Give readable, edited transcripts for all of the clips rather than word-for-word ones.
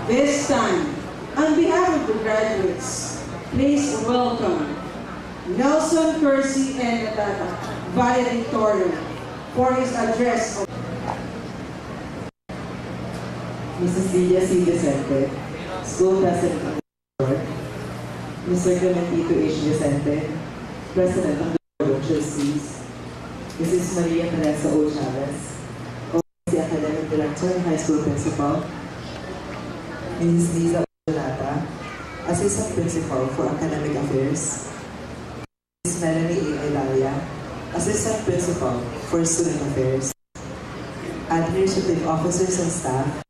This time, on behalf of the graduates, please welcome Nelson Percy and Natata, Valedictorian, for his address. Mrs. Lydia C. Vicente, School President of the Board, Mr. Clementito H. Vicente, President of the Board of Trustees, Mrs. Maria Teresa O. Chavez, OSC Academic Director and High School Principal, Mrs. Liza Olata, Assistant Principal for Academic Affairs, Mrs. Melanie A. Ilalia, Assistant Principal for Student Affairs, Administrative Officers and Staff,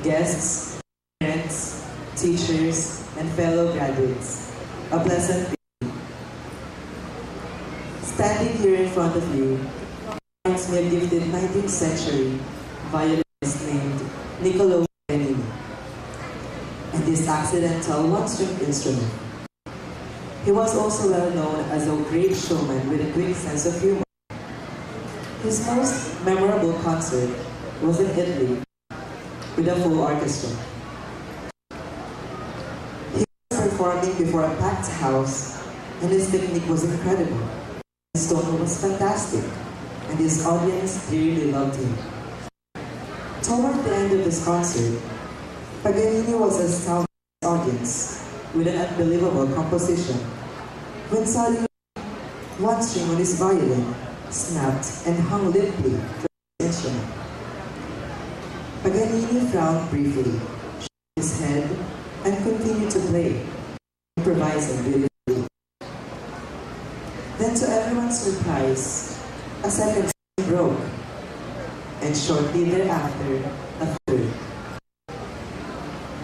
guests, parents, teachers, and fellow graduates, a pleasant day. Standing here in front of you reminds me of a gifted 19th century violinist named Niccolo Paganini and his accidental one-stringed instrument. He was also well known as a great showman with a quick sense of humor. His most memorable concert was in Italy with a full orchestra. He was performing before a packed house, and his technique was incredible. His tone was fantastic, and his audience dearly loved him. Toward the end of his concert, Paganini was astounding his audience with an unbelievable composition, when suddenly one string on his violin snapped and hung limply from his instrument. Paganini frowned briefly, shook his head, and continued to play, improvising beautifully. Then, to everyone's surprise, a second string broke, and shortly thereafter, a third.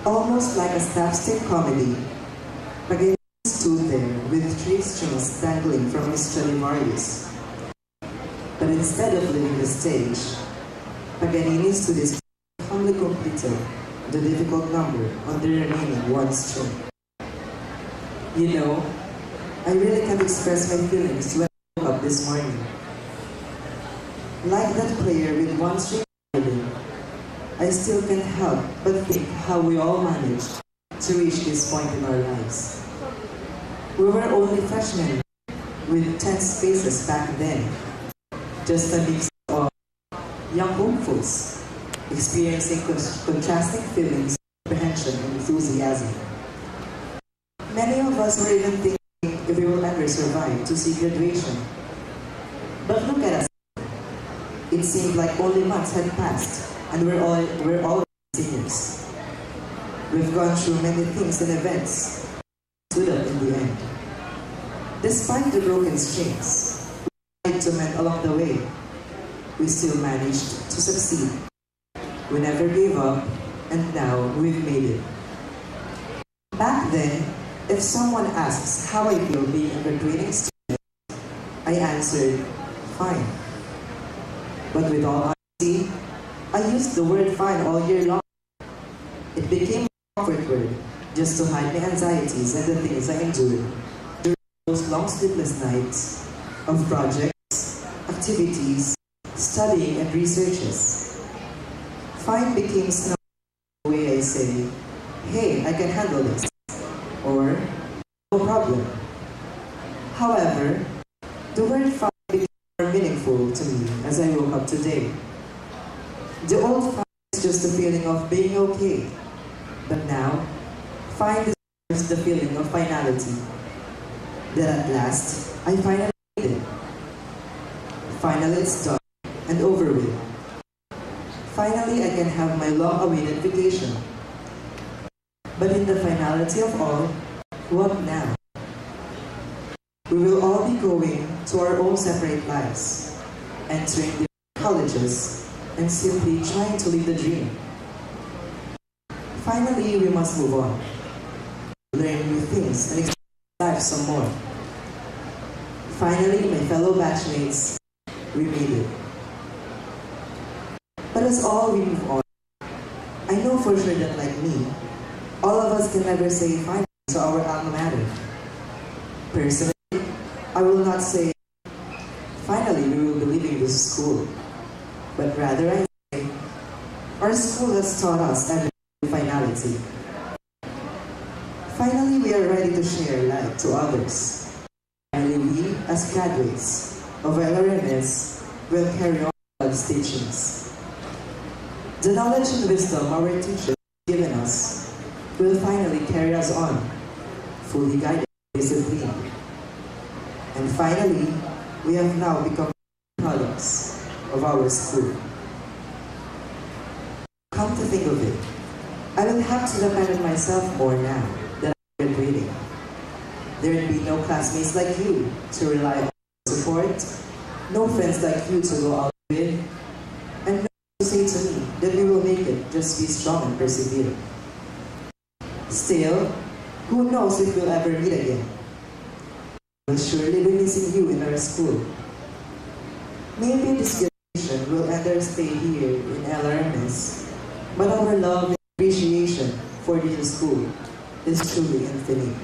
Almost like a slapstick comedy, Paganini stood there with 3 strings dangling from his Stradivarius. But instead of leaving the stage, Paganini stood his calmly completed the difficult number on the remaining 1 string. You know, I really can't express my feelings when I woke up this morning. Like that player with 1 string violin, I still can't help but think how we all managed to reach this point in our lives. We were only freshmen with tense faces back then, just a mix of young hopefuls, experiencing contrasting feelings of apprehension and enthusiasm. Many of us were even thinking if we will ever survive to see graduation. But look at us. It seemed like only months had passed, and we're all seniors. We've gone through many things and events, stood up in the end. Despite the broken strings we tried to mend along the way, we still managed to succeed. We never gave up, and now we've made it. Back then, if someone asks how I feel being a graduating student, I answered, fine. But with all honesty, I used the word fine all year long. It became a comfort word just to hide my anxieties and the things I endured during those long sleepless nights of projects, activities, studying, and researches. Fine became snow the way I say, hey, I can handle this, or no problem. However, the word fine became more meaningful to me as I woke up today. The old fine is just a feeling of being okay, but now, fine deserves the feeling of finality. That at last, I finally made it. Finally it's done and over with. Finally I can have my long-awaited vacation. But in the finality of all, what now? We will all be going to our own separate lives, entering the colleges, and simply trying to live the dream. Finally, we must move on, learn new things, and experience life some more. Finally, my fellow batchmates, we made it. But as all we move on, I know for sure that like me, all of us can never say finally to our alma mater. Personally, I will not say, finally we will be leaving this school, but rather I say, our school has taught us everything finality. Finally, we are ready to share light to others. Finally, we, as graduates of LRMS, will carry on God's teachings. The knowledge and wisdom our teachers have given us will finally carry us on, fully guided and disciplined. And finally, we have now become products of our school. Come to think of it, I will have to depend on myself more now that I'm graduating. There'd be no classmates like you to rely on support, no friends like you to go out with, and no one to say to me that we will make it, just be strong and persevere. Still, who knows if we'll ever meet again? We'll surely be missing you in our school. Maybe this generation will end our stay here in LRMS, but our love and appreciation for this school is truly infinite.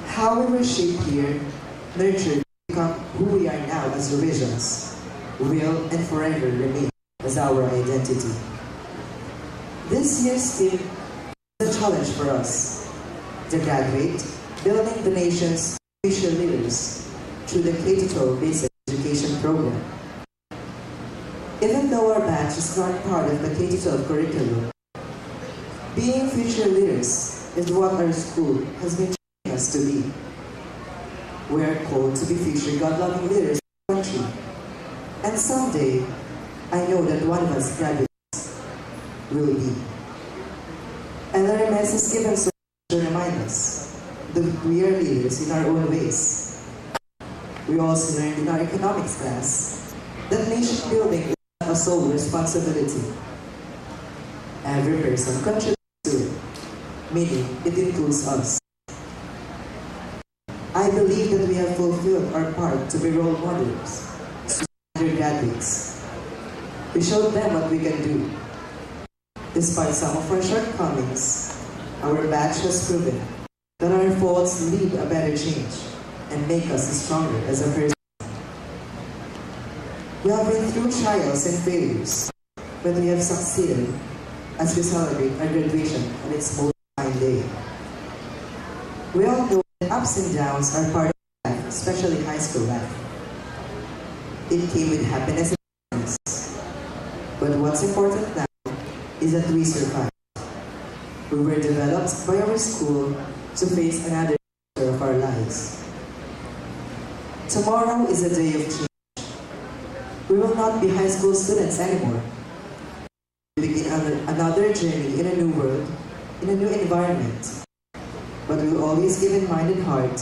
How we were shaped here, nurtured to become who we are now as revisions, will and forever remain as our identity. This year's theme is a challenge for us, to graduate, building the nation's future leaders through the K-12 basic education program. Even though our batch is not part of the K-12 curriculum, being future leaders is what our school has been training us to be. We are called to be future God-loving leaders of the country. And someday, I know that one of us graduates will be. LRMS has given so much to remind us that we are leaders in our own ways. We also learned in our economics class that nation building is not a sole responsibility. Every person contributes to it, meaning it includes us. I believe that we have fulfilled our part to be role models to undergraduates. We showed them what we can do. Despite some of our shortcomings, our batch has proven that our faults lead a better change and make us stronger as a person. We have been through trials and failures, but we have succeeded as we celebrate our graduation on its most fine day. We all know that ups and downs are part of life, especially high school life. It came with happiness and sadness. But what's important now is that we survived. We were developed by our school to face another chapter of our lives. Tomorrow is a day of change. We will not be high school students anymore. We begin another journey in a new world, in a new environment. But we will always keep in mind and heart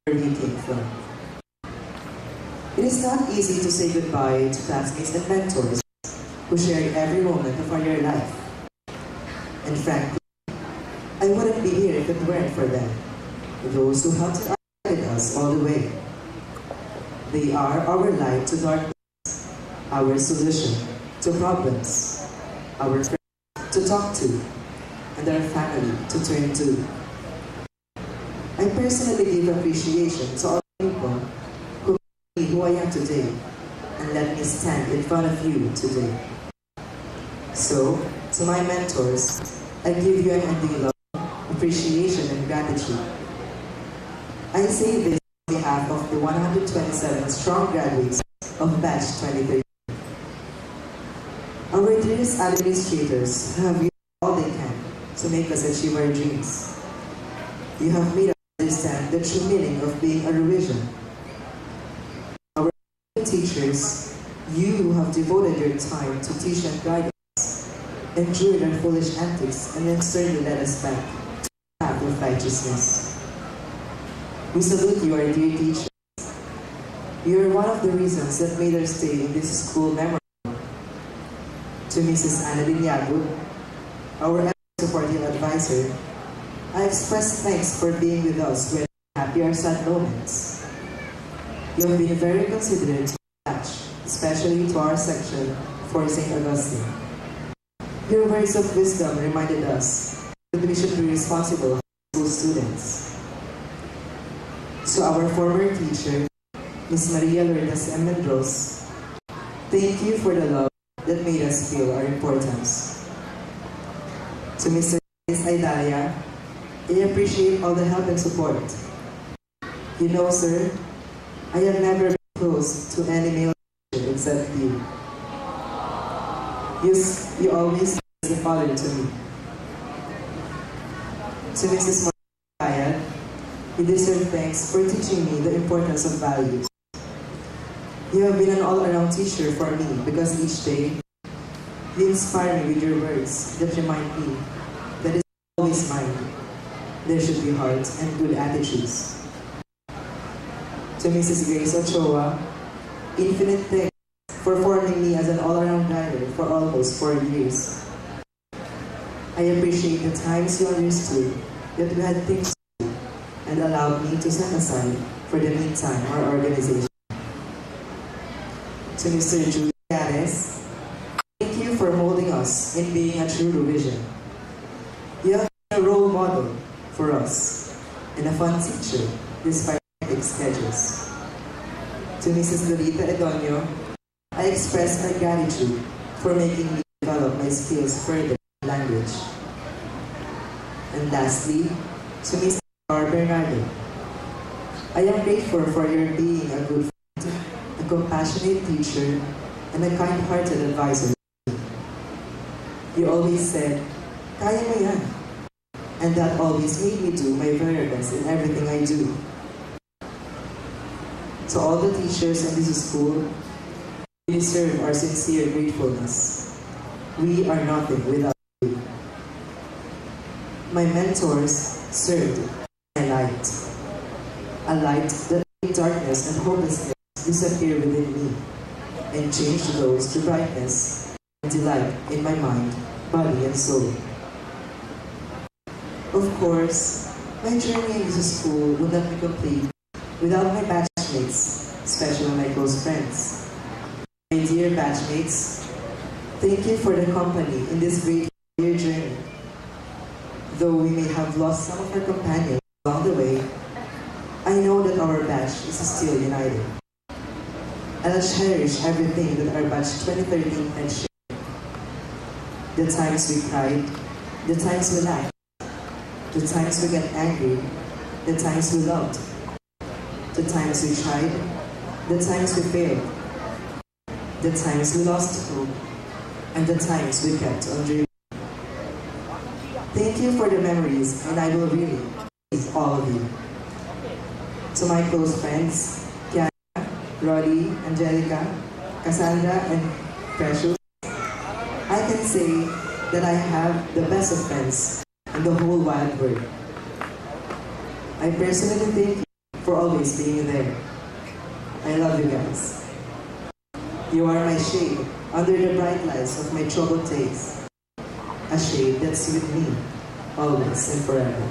where we came from. It is not easy to say goodbye to classmates and mentors who shared every moment of our life. And frankly, I wouldn't be here if it weren't for them, those who helped and guided us all the way. They are our light to darkness, our solution to problems, our friends to talk to, and our family to turn to. I personally give appreciation to all the people who made me who I am today and let me stand in front of you today. So, to my mentors, I give you an ending love, appreciation, and gratitude. I say this on behalf of the 127 strong graduates of Batch 2013. Our dearest administrators have used all they can to make us achieve our dreams. You have made us understand the true meaning of being a revision. Our teachers, you who have devoted your time to teach and guide us, endured our foolish antics, and then sternly led us back to the path of righteousness. We salute you, our dear teachers. You are one of the reasons that made our stay in this school memorable. To Mrs. Ana Liniago, our supportive advisor, I express thanks for being with us when happy or sad moments. You have been very considerate to the batch, especially to our section for St. Augustine. Your words of wisdom reminded us that we should be responsible school students. To our former teacher, Ms. Maria Lourdes M. Mendros, thank you for the love that made us feel our importance. To Mr. Idalia, I appreciate all the help and support. You know, sir, I have never been close to any male teacher except you. You always as a father to me. To Mrs. Moraya, you deserve thanks for teaching me the importance of values. You have been an all-around teacher for me because each day, you inspire me with your words that remind me that it's always mine. There should be heart and good attitudes. To Mrs. Grace Ochoa, infinite thanks for forming me as an all-around guider for almost 4 years. I appreciate the times you understood that we had things to do and allowed me to set aside for the meantime our organization. To Mr. Julianes, thank you for molding us in being a true revision. You have been a role model for us and a fun teacher despite hectic schedules. To Mrs. Lolita Edonio, I express my gratitude for making me develop my skills further in language. And lastly, to Mr. Bernardo, I am grateful for your being a good friend, a compassionate teacher, and a kind-hearted advisor. You always said, "Kaya mo yan." And that always made me do my very best in everything I do. To all the teachers in this school, you deserve our sincere gratefulness. We are nothing without you. My mentors served my light. A light that made darkness and hopelessness disappear within me and changed those to brightness and delight in my mind, body, and soul. Of course, my journey in this school would not be complete without my batchmates, especially my close friends. My dear batchmates, thank you for the company in this great year journey. Though we may have lost some of our companions along the way, I know that our batch is still united. I'll cherish everything that our batch 2013 had shared. The times we cried, the times we laughed, the times we got angry, the times we loved, the times we tried, the times we failed, the times we lost hope, and the times we kept on dreaming. Thank you for the memories, and I will really miss all of you. To my close friends, Kiana, Roddy, Angelica, Cassandra, and Precious, I can say that I have the best of friends in the whole wide world. I personally thank you for always being there. I love you guys. You are my shade under the bright lights of my troubled days. A shade that's with me, always and forever.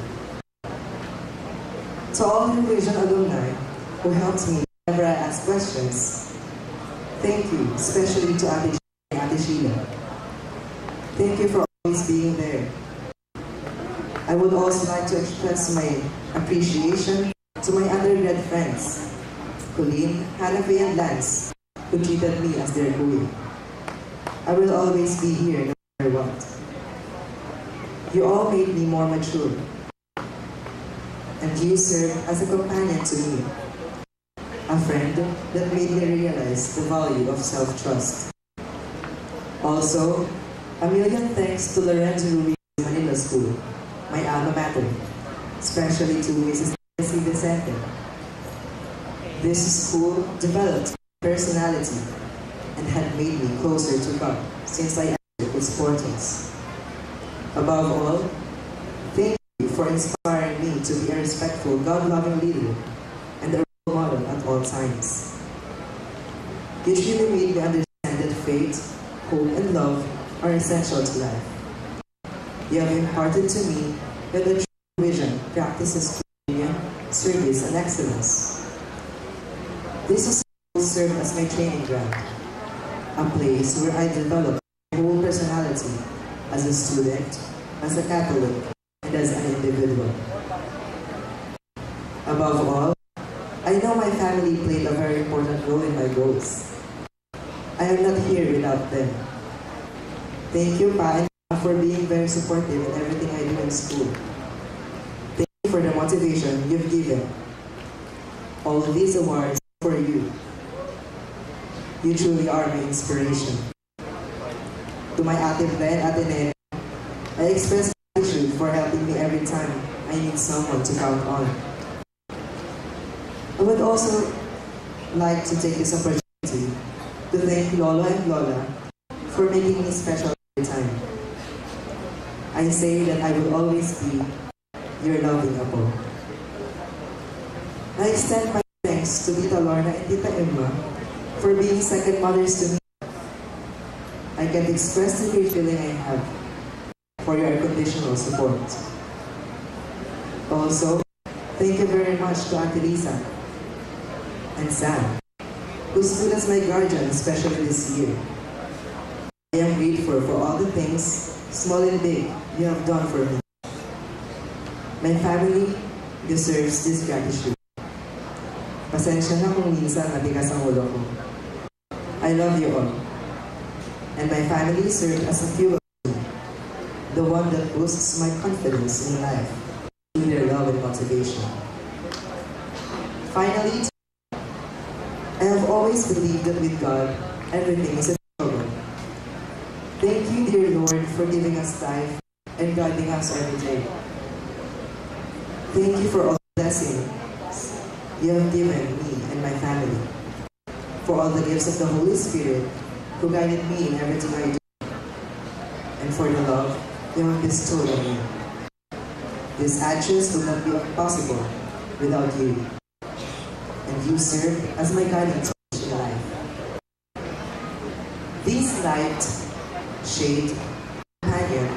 To all the Vision alumni who helped me whenever I ask questions, thank you, especially to Ate Sheila. Thank you for always being there. I would also like to express my appreciation to my undergrad friends, Colleen, Hanafi, and Lance, who treated me as their queen. I will always be here no matter what. You all made me more mature, and you served as a companion to me, a friend that made me realize the value of self-trust. Also, a million thanks to Lorenzo Ruiz Manila School, my alma mater, especially to Mrs. Nancy Vicente. This school developed personality and had made me closer to God since I entered its portals. Above all, thank you for inspiring me to be a respectful, God-loving leader and a role model at all times. You truly made me understand that faith, hope, and love are essential to life. You have imparted to me that the true vision practices communion, service, and excellence. This school served as my training ground, a place where I developed my whole personality as a student, as a Catholic, and as an individual. Above all, I know my family played a very important role in my goals. I am not here without them. Thank you, Pa and for being very supportive in everything I do in school. Thank you for the motivation you've given. All of these awards are for you. You truly are my inspiration. To my Ate Ble and Ate Nene, I express gratitude for helping me every time I need someone to count on. I would also like to take this opportunity to thank Lolo and Lola for making me special every time. I say that I will always be your loving Apo. I extend my thanks to Tita Lorna and Tita Emma for being second mothers to me. I can't express the great feeling I have for your unconditional support. Also, thank you very much to Auntie Lisa and Sam, who stood as my guardian, especially this year. I am grateful for all the things, small and big, you have done for me. My family deserves this gratitude. Pasensya na kung minsan matigas ang ulo ko. I love you all. And my family served as a fuel to me, the one that boosts my confidence in life through their love and motivation. Finally, I have always believed that with God, everything is achievable. Thank you, dear Lord, for giving us life and guiding us every day. Thank you for all the blessings you have given me and my family, for all the gifts of the Holy Spirit who guided me in everything I do, and for the love you have bestowed on me. These actions would not be possible without you, and you serve as my guiding torch in life. These light, shade, companion,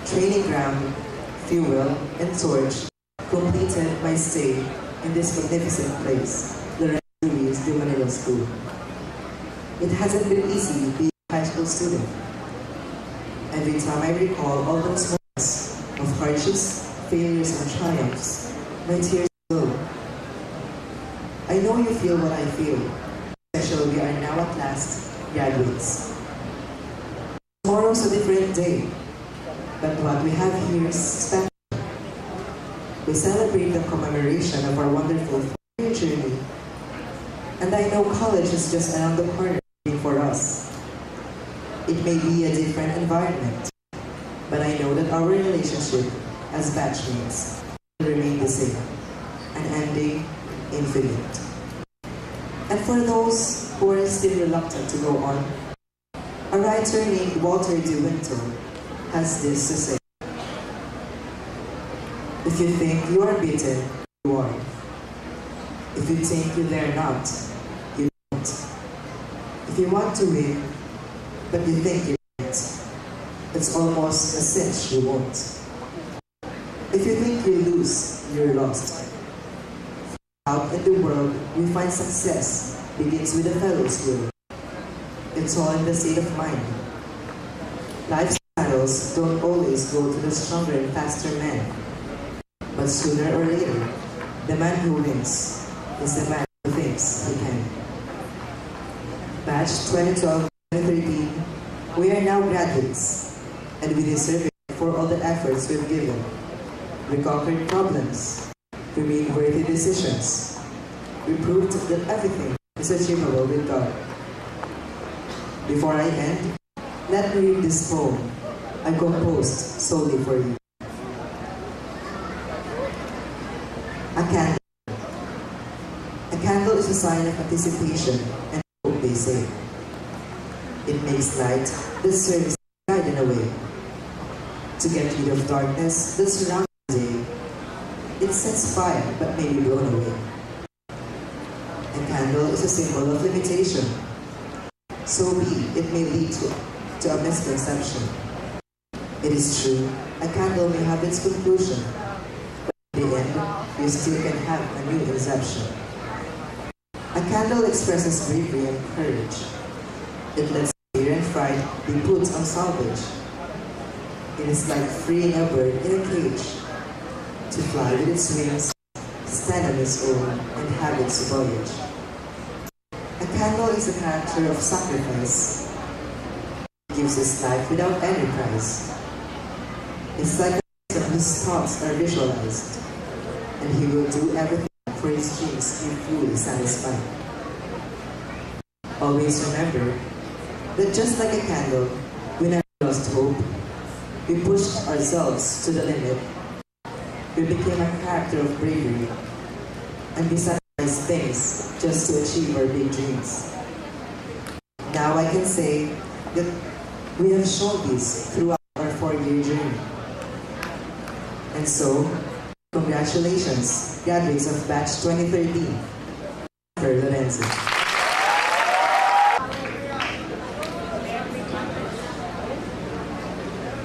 training ground, fuel, and torch completed my stay in this magnificent place, the Luis de Manila School. It hasn't been easy being a high school student. Every time I recall all those moments of hardships, failures, and triumphs, my tears flow. I know you feel what I feel, especially we are now at last graduates. Tomorrow's a different day, but what we have here is special. We celebrate the commemoration of our wonderful 4-year journey, and I know college is just around the corner for us. It may be a different environment, but I know that our relationship as batchmates will remain the same, unending, infinite. And for those who are still reluctant to go on, a writer named Walter De Winter has this to say: if you think you are beaten, you are. If you think you dare not, you don't. If you want to win, but you think you can't, it's almost a cinch you won't. If you think you lose, you're lost. Out in the world, we find success begins with a fellow's will. It's all in the state of mind. Life's battles don't always go to the stronger and faster man. But sooner or later, the man who wins is the man who thinks he can. Batch 2012-2013, we are now graduates, and we deserve it for all the efforts we've given. We conquered problems. We made worthy decisions. We proved that everything is achievable with God. Before I end, let me read this poem I composed solely for you. A candle. A candle is a sign of anticipation and hope, they say. It makes light that serves to guide in a way, to get rid of darkness that surrounds the day. It sets fire but may be blown away. A candle is a symbol of limitation. So be it may lead to a misconception. It is true, a candle may have its conclusion, but in the end, you still can have a new inception. A candle expresses bravery and courage. It lets fear and fright be put on salvage. It is like freeing a bird in a cage to fly with its wings, stand on its own, and have its voyage. A candle is a character of sacrifice. It gives its life without any price. It's like a person whose thoughts are visualized, and he will do everything for his dreams to be fully satisfied. Always remember that just like a candle, we never lost hope. We pushed ourselves to the limit. We became a character of bravery, and we sacrificed things just to achieve our big dreams. Now I can say that we have shown this throughout our 4-year journey. And so, congratulations, graduates of Batch 2013, for Lorenzo.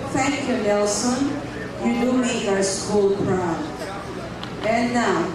Thank you, Nelson. You do make our school proud. And now,